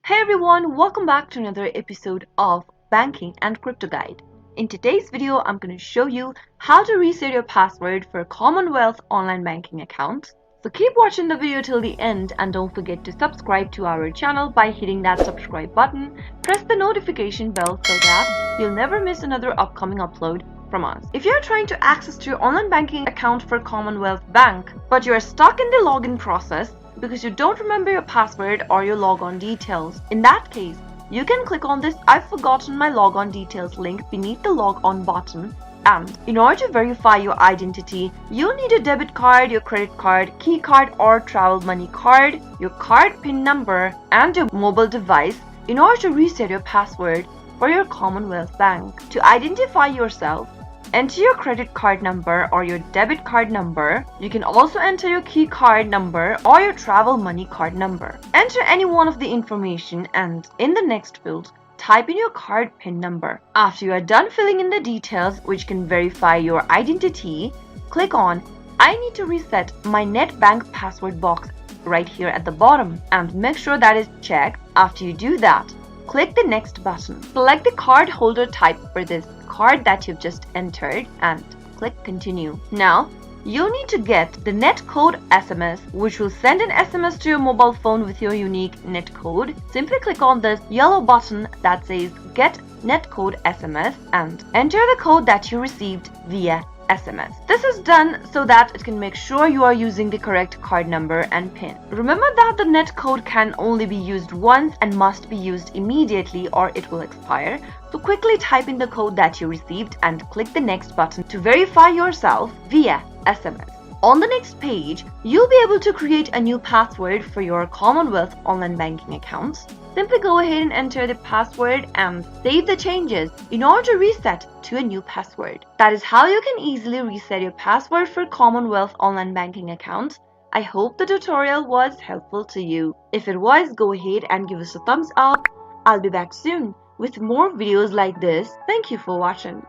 Hey everyone, welcome back to another episode of Banking and Crypto Guide. In today's video, I'm going to show you how to reset your password for a Commonwealth online banking account. So keep watching the video till the end and don't forget to subscribe to our channel by hitting that subscribe button. Press the notification bell so that you'll never miss another upcoming upload from us. If you're trying to access your online banking account for Commonwealth Bank, but you're stuck in the login process, because you don't remember your password or your logon details. In that case, you can click on this I've forgotten my logon details link beneath the log on button, and in order to verify your identity, you'll need a debit card, your credit card, key card or travel money card, your card PIN number and your mobile device in order to reset your password for your Commonwealth Bank. To identify yourself, enter your credit card number or your debit card number. You can also enter your key card number or your travel money card number. Enter any one of the information and in the next field, type in your card PIN number. After you are done filling in the details which can verify your identity, click on I need to reset my net bank password box right here at the bottom and make sure that is checked. After you do that, click the next button. Select the card holder type for this card that you've just entered and click continue. Now, you'll need to get the net code SMS, which will send an SMS to your mobile phone with your unique net code. Simply click on this yellow button that says get net code SMS and enter the code that you received via SMS. This is done so that it can make sure you are using the correct card number and PIN. Remember that the net code can only be used once and must be used immediately or it will expire. So quickly type in the code that you received and click the next button to verify yourself via SMS. On the next page, you'll be able to create a new password for your Commonwealth online banking accounts. Simply go ahead and enter the password and save the changes in order to reset to a new password. That is how you can easily reset your password for Commonwealth online banking accounts. I hope the tutorial was helpful to you. If it was, go ahead and give us a thumbs up. I'll be back soon with more videos like this. Thank you for watching.